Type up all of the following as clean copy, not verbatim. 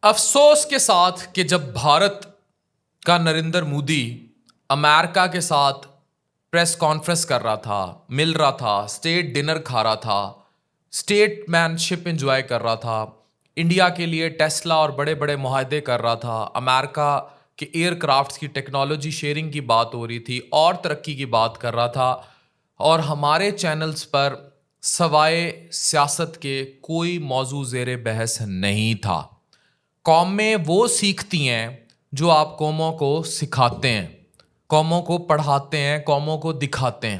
افسوس کے ساتھ کہ جب بھارت کا نریندر مودی امریکہ کے ساتھ پریس کانفرنس کر رہا تھا، مل رہا تھا، اسٹیٹ ڈنر کھا رہا تھا، اسٹیٹ مین شپ انجوائے کر رہا تھا، انڈیا کے لیے ٹیسلا اور بڑے بڑے معاہدے کر رہا تھا، امریکہ کے ایئر کرافٹس کی ٹیکنالوجی شیئرنگ کی بات ہو رہی تھی اور ترقی کی بات کر رہا تھا، اور ہمارے چینلز پر سوائے سیاست کے کوئی موضوع زیر بحث نہیں تھا۔ قومیں وہ سیکھتی ہیں جو آپ قوموں کو سکھاتے ہیں، قوموں کو پڑھاتے ہیں، قوموں کو دکھاتے ہیں۔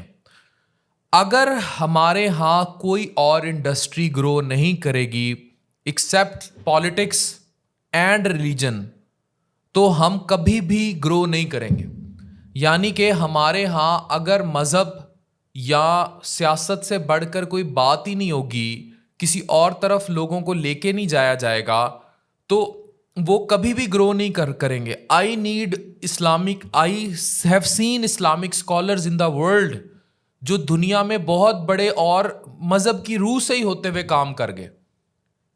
اگر ہمارے ہاں کوئی اور انڈسٹری گرو نہیں کرے گی ایکسیپٹ پالیٹکس اینڈ ریلیجن، تو ہم کبھی بھی گرو نہیں کریں گے۔ یعنی کہ ہمارے ہاں اگر مذہب یا سیاست سے بڑھ کر کوئی بات ہی نہیں ہوگی، کسی اور طرف لوگوں کو لے کے نہیں جایا جائے گا، تو وہ کبھی بھی گرو نہیں کریں گے۔ I have seen Islamic scholars in the world جو دنیا میں بہت بڑے اور مذہب کی روح سے ہی ہوتے ہوئے کام کر گئے۔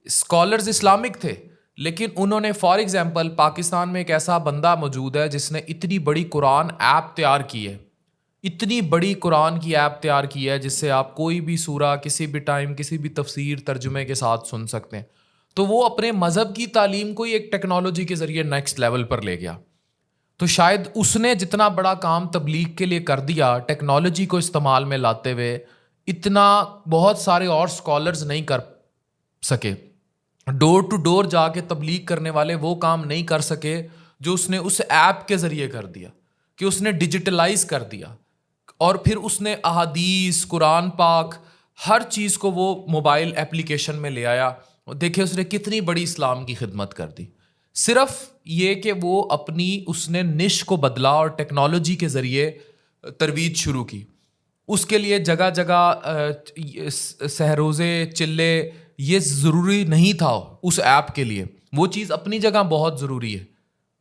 اسکالرز اسلامک تھے، لیکن انہوں نے فار ایگزامپل پاکستان میں ایک ایسا بندہ موجود ہے جس نے اتنی بڑی قرآن ایپ تیار کی ہے، اتنی بڑی قرآن کی ایپ تیار کی ہے جس سے آپ کوئی بھی سورہ کسی بھی ٹائم کسی بھی تفسیر ترجمے کے ساتھ سن سکتے ہیں۔ تو وہ اپنے مذہب کی تعلیم کو ہی ایک ٹیکنالوجی کے ذریعے نیکسٹ لیول پر لے گیا۔ تو شاید اس نے جتنا بڑا کام تبلیغ کے لیے کر دیا ٹیکنالوجی کو استعمال میں لاتے ہوئے، اتنا بہت سارے اور اسکالرز نہیں کر سکے۔ ڈور ٹو ڈور جا کے تبلیغ کرنے والے وہ کام نہیں کر سکے جو اس نے اس ایپ کے ذریعے کر دیا، کہ اس نے ڈیجیٹلائز کر دیا، اور پھر اس نے احادیث، قرآن پاک، ہر چیز کو وہ موبائل اپلیکیشن میں لے آیا۔ دیکھیں اس نے کتنی بڑی اسلام کی خدمت کر دی، صرف یہ کہ وہ اس نے نش کو بدلا اور ٹیکنالوجی کے ذریعے ترویج شروع کی۔ اس کے لیے جگہ جگہ سہروزے چلے یہ ضروری نہیں تھا اس ایپ کے لیے، وہ چیز اپنی جگہ بہت ضروری ہے،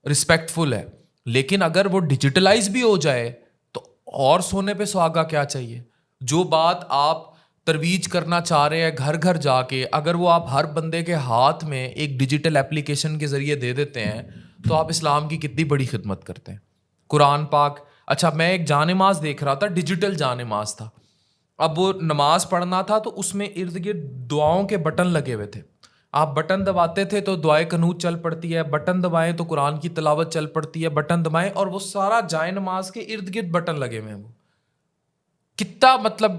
رسپیکٹفل ہے، لیکن اگر وہ ڈیجیٹلائز بھی ہو جائے تو اور سونے پہ سہاگا کیا چاہیے؟ جو بات آپ ترویج کرنا چاہ رہے ہیں گھر گھر جا کے، اگر وہ آپ ہر بندے کے ہاتھ میں ایک ڈیجیٹل اپلیکیشن کے ذریعے دے دیتے ہیں تو آپ اسلام کی کتنی بڑی خدمت کرتے ہیں۔ قرآن پاک، اچھا میں ایک جان نماز دیکھ رہا تھا، ڈیجیٹل جان نماز تھا، اب وہ نماز پڑھنا تھا تو اس میں ارد گرد دعاؤں کے بٹن لگے ہوئے تھے، آپ بٹن دباتے تھے تو دعائے قنوت چل پڑتی ہے، بٹن دبائیں تو قرآن کی تلاوت چل پڑتی ہے، بٹن دبائیں، اور وہ سارا جائے نماز کے ارد گرد بٹن لگے ہوئے ہیں۔ وہ کتنا مطلب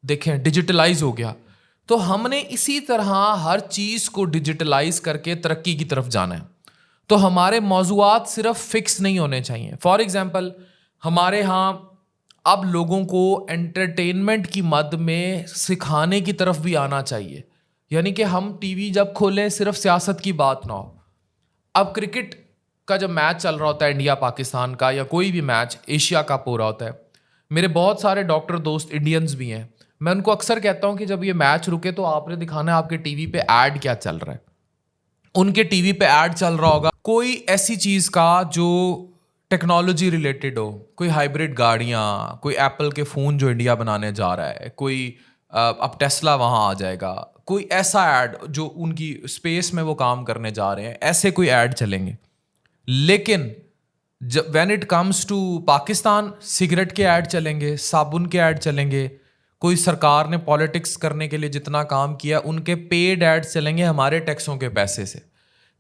دیکھیں ڈیجیٹلائز ہو گیا۔ تو ہم نے اسی طرح ہر چیز کو ڈیجیٹلائز کر کے ترقی کی طرف جانا ہے۔ تو ہمارے موضوعات صرف فکس نہیں ہونے چاہیے۔ فار ایگزامپل ہمارے ہاں اب لوگوں کو انٹرٹینمنٹ کی مد میں سکھانے کی طرف بھی آنا چاہیے، یعنی کہ ہم ٹی وی جب کھولیں صرف سیاست کی بات نہ ہو۔ اب کرکٹ کا جب میچ چل رہا ہوتا ہے انڈیا پاکستان کا، یا کوئی بھی میچ ایشیا کپ ہو رہا ہوتا ہے، میرے بہت سارے ڈاکٹر دوست انڈینز بھی ہیں، میں ان کو اکثر کہتا ہوں کہ جب یہ میچ رکے تو آپ نے دکھانا ہے آپ کے ٹی وی پہ ایڈ کیا چل رہا ہے۔ ان کے ٹی وی پہ ایڈ چل رہا ہوگا کوئی ایسی چیز کا جو ٹیکنالوجی ریلیٹڈ ہو، کوئی ہائیبرڈ گاڑیاں، کوئی ایپل کے فون جو انڈیا بنانے جا رہا ہے، کوئی اب ٹیسلا وہاں آ جائے گا، کوئی ایسا ایڈ جو ان کی اسپیس میں وہ کام کرنے جا رہے ہیں، ایسے کوئی ایڈ چلیں گے۔ لیکن when it comes to Pakistan, cigarette کے ایڈ چلیں گے، صابن کے ایڈ چلیں گے، کوئی سرکار نے پالیٹکس کرنے کے لیے جتنا کام کیا ان کے پیڈ ایڈ چلیں گے ہمارے ٹیکسوں کے پیسے سے۔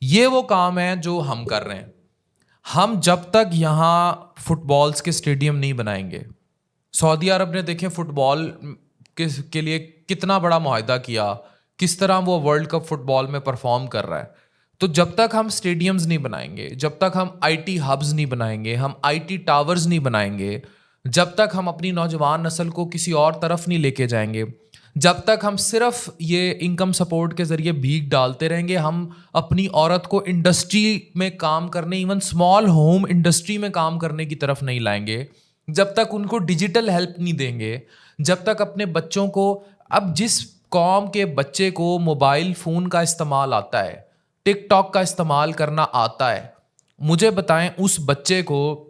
یہ وہ کام ہے جو ہم کر رہے ہیں۔ ہم جب تک یہاں فٹ بالز کے اسٹیڈیم نہیں بنائیں گے، سعودی عرب نے دیکھیں فٹ بال کے لیے کتنا بڑا معاہدہ کیا، کس طرح وہ ورلڈ کپ فٹ بال میں پرفارم کر رہا ہے۔ تو جب تک ہم اسٹیڈیمز نہیں بنائیں گے، جب تک ہم آئی ٹی ہبز نہیں بنائیں گے، ہم آئی ٹی ٹاورز نہیں بنائیں گے، جب تک ہم اپنی نوجوان نسل کو کسی اور طرف نہیں لے کے جائیں گے، جب تک ہم صرف یہ انکم سپورٹ کے ذریعے بھیک ڈالتے رہیں گے، ہم اپنی عورت کو انڈسٹری میں کام کرنے، ایون اسمال ہوم انڈسٹری میں کام کرنے کی طرف نہیں لائیں گے، جب تک ان کو ڈیجیٹل ہیلپ نہیں دیں گے، جب تک اپنے بچوں کو، اب جس قوم کے بچے کو موبائل فون کا استعمال آتا ہے، ٹک ٹاک کا استعمال کرنا آتا ہے، مجھے بتائیں اس بچے کو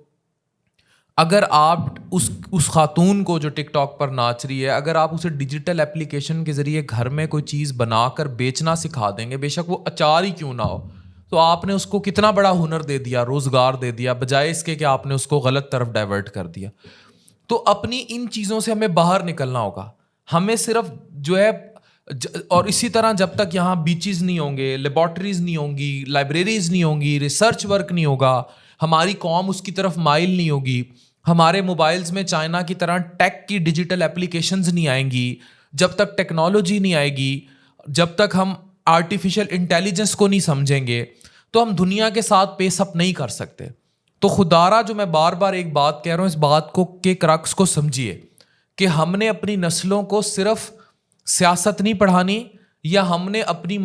اگر آپ اس خاتون کو جو ٹک ٹاک پر ناچ رہی ہے، اگر آپ اسے ڈیجیٹل اپلیکیشن کے ذریعے گھر میں کوئی چیز بنا کر بیچنا سکھا دیں گے، بے شک وہ اچار ہی کیوں نہ ہو، تو آپ نے اس کو کتنا بڑا ہنر دے دیا, روزگار دے دیا, بجائے اس کے کہ آپ نے اس کو غلط طرف ڈائیورٹ کر دیا. تو اپنی ان چیزوں سے ہمیں باہر نکلنا ہوگا. ہمیں صرف جو ہے, اور اسی طرح جب تک یہاں بیچز نہیں ہوں گے, لیبارٹریز نہیں ہوں گی, لائبریریز نہیں ہوں گی, ریسرچ ورک نہیں ہوگا, ہماری قوم اس کی طرف مائل نہیں ہوگی, ہمارے موبائلز میں چائنا کی طرح ٹیک کی ڈیجیٹل اپلیکیشنز نہیں آئیں گی, جب تک ٹیکنالوجی نہیں آئے گی, جب تک ہم آرٹیفیشل انٹیلیجنس کو نہیں سمجھیں گے, تو ہم دنیا کے ساتھ پیس اپ نہیں کر سکتے. تو خدارا جو میں بار بار ایک بات کہہ رہا ہوں, اس بات کو کے کرکس کو سمجھیے کہ ہم نے اپنی نسلوں کو صرف سیاست نہیں پڑھانی, یا ہم نے اپنی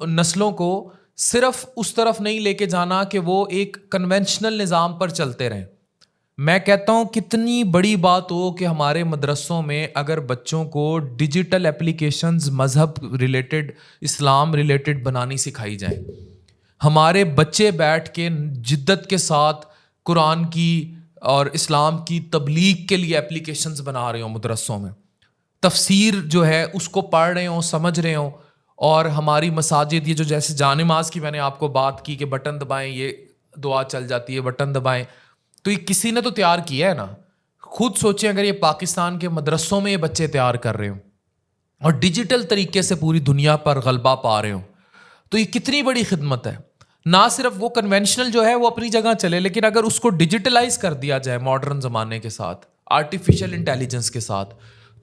نسلوں کو صرف اس طرف نہیں لے کے جانا کہ وہ ایک کنونشنل نظام پر چلتے رہیں. میں کہتا ہوں کتنی بڑی بات ہو کہ ہمارے مدرسوں میں اگر بچوں کو ڈیجیٹل اپلیکیشنز مذہب ریلیٹڈ, اسلام ریلیٹڈ بنانی سکھائی جائیں. ہمارے بچے بیٹھ کے جدت کے ساتھ قرآن کی اور اسلام کی تبلیغ کے لیے اپلیکیشنز بنا رہے ہوں مدرسوں میں, تفسیر جو ہے اس کو پڑھ رہے ہوں, سمجھ رہے ہوں. اور ہماری مساجد, یہ جو جیسے جانماز کی میں نے آپ کو بات کی کہ بٹن دبائیں یہ دعا چل جاتی ہے, بٹن دبائیں, تو یہ کسی نے تو تیار کیا ہے نا. خود سوچیں اگر یہ پاکستان کے مدرسوں میں یہ بچے تیار کر رہے ہوں اور ڈیجیٹل طریقے سے پوری دنیا پر غلبہ پا رہے ہوں, تو یہ کتنی بڑی خدمت ہے. نہ صرف وہ کنونشنل جو ہے وہ اپنی جگہ چلے, لیکن اگر اس کو ڈیجیٹلائز کر دیا جائے ماڈرن زمانے کے ساتھ, آرٹیفیشل انٹیلیجنس کے ساتھ,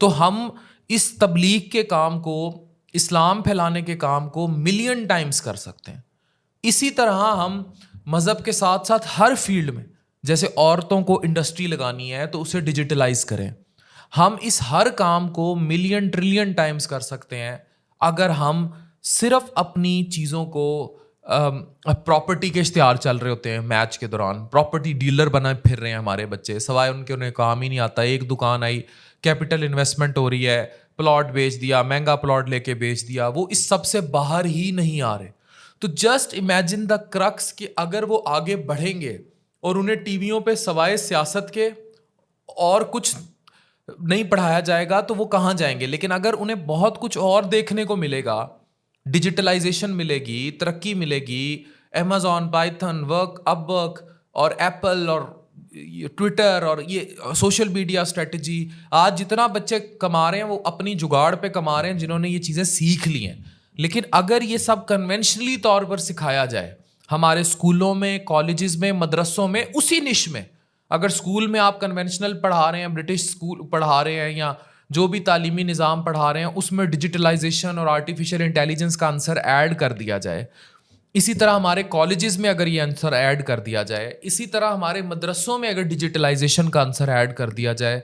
تو ہم اس تبلیغ کے کام کو, اسلام پھیلانے کے کام کو ملین ٹائمز کر سکتے ہیں. اسی طرح ہم مذہب کے ساتھ ساتھ ہر فیلڈ میں, جیسے عورتوں کو انڈسٹری لگانی ہے تو اسے ڈیجیٹلائز کریں. ہم اس ہر کام کو ملین ٹریلین ٹائمز کر سکتے ہیں اگر ہم صرف اپنی چیزوں کو, پراپرٹی کے اشتہار چل رہے ہوتے ہیں میچ کے دوران, پراپرٹی ڈیلر بنا پھر رہے ہیں ہمارے بچے, سوائے ان کے انہیں کام ہی نہیں آتا. ایک دکان آئی, کیپٹل انویسٹمنٹ ہو رہی ہے, پلاٹ بیچ دیا, مہنگا پلاٹ لے کے بیچ دیا, وہ اس سب سے باہر ہی نہیں آ رہے. تو جسٹ امیجن دا کرکس کہ اگر وہ آگے بڑھیں گے اور انہیں ٹی ویوں پہ سوائے سیاست کے اور کچھ نہیں پڑھایا جائے گا تو وہ کہاں جائیں گے. لیکن اگر انہیں بہت کچھ اور دیکھنے کو ملے گا, ڈیجیٹلائزیشن ملے گی, ترقی ملے گی, امیزون, پائتھن, ورک, اپ ورک اور ایپل اور ٹویٹر اور یہ سوشل میڈیا اسٹریٹجی, آج جتنا بچے کما رہے ہیں وہ اپنی جگاڑ پہ کما رہے ہیں جنہوں نے یہ چیزیں سیکھ لی ہیں. لیکن اگر یہ سب کنونشنلی طور پر سکھایا جائے ہمارے اسکولوں میں, کالجز میں, مدرسوں میں, اسی نش میں, اگر اسکول میں آپ کنونشنل پڑھا رہے ہیں, برٹش اسکول پڑھا رہے ہیں, یا جو بھی تعلیمی نظام پڑھا رہے ہیں اس میں ڈیجیٹلائزیشن اور آرٹیفیشل انٹیلیجنس کا عنصر ایڈ کر دیا جائے, اسی طرح ہمارے کالجز میں اگر یہ عنصر ایڈ کر دیا جائے, اسی طرح ہمارے مدرسوں میں اگر ڈیجیٹلائزیشن کا عنصر ایڈ کر دیا جائے,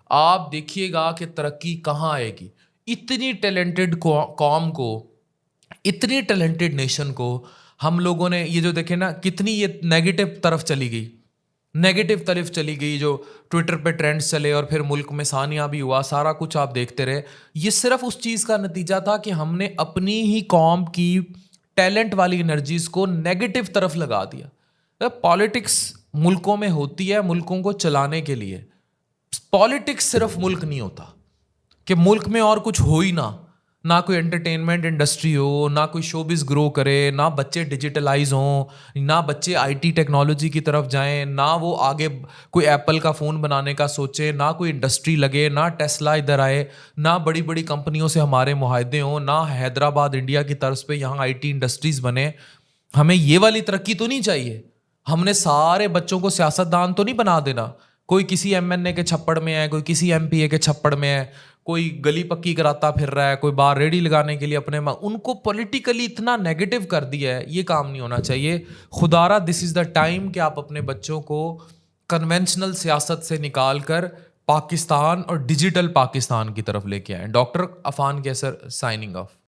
آپ دیکھیے گا کہ ترقی کہاں آئے گی. اتنی ٹیلنٹڈ قوم کو, اتنی ٹیلنٹڈ نیشن کو ہم لوگوں نے, یہ جو دیکھیں نا کتنی یہ نیگیٹو طرف چلی گئی, نیگیٹو طرف چلی گئی, جو ٹویٹر پہ ٹرینڈز چلے اور پھر ملک میں ثانیہ بھی ہوا, سارا کچھ آپ دیکھتے رہے. یہ صرف اس چیز کا نتیجہ تھا کہ ہم نے اپنی ہی قوم کی ٹیلنٹ والی انرجیز کو نیگیٹو طرف لگا دیا. پالیٹکس ملکوں میں ہوتی ہے ملکوں کو چلانے کے لیے. پالیٹکس صرف ملک نہیں ہوتا کہ ملک میں اور کچھ ہو ہی نہ کوئی انٹرٹینمنٹ انڈسٹری ہو, نہ کوئی شوبز گرو کرے, نہ بچے ڈیجیٹلائز ہوں, نہ بچے آئی ٹی ٹیکنالوجی کی طرف جائیں, نہ وہ آگے کوئی ایپل کا فون بنانے کا سوچے, نہ کوئی انڈسٹری لگے, نہ ٹیسلا ادھر آئے, نہ بڑی بڑی کمپنیوں سے ہمارے معاہدے ہوں, نہ حیدرآباد انڈیا کی طرز پہ یہاں آئی ٹی انڈسٹریز بنے. ہمیں یہ والی ترقی تو نہیں چاہیے. ہم نے سارے بچوں کو سیاستدان تو نہیں بنا دینا. کوئی کسی ایم این اے کے چھپڑ میں ہے, کوئی کسی ایم پی اے کے چھپڑ میں ہے, کوئی گلی پکی کراتا پھر رہا ہے, کوئی باہر ریڈی لگانے کے لیے اپنے ان کو پولیٹیکلی اتنا نیگیٹو کر دیا ہے. یہ کام نہیں ہونا چاہیے. خدارا دس از دا ٹائم کہ آپ اپنے بچوں کو کنونشنل سیاست سے نکال کر پاکستان اور ڈیجیٹل پاکستان کی طرف لے کے آئیں. ڈاکٹر عفان کیسر, سائننگ آف.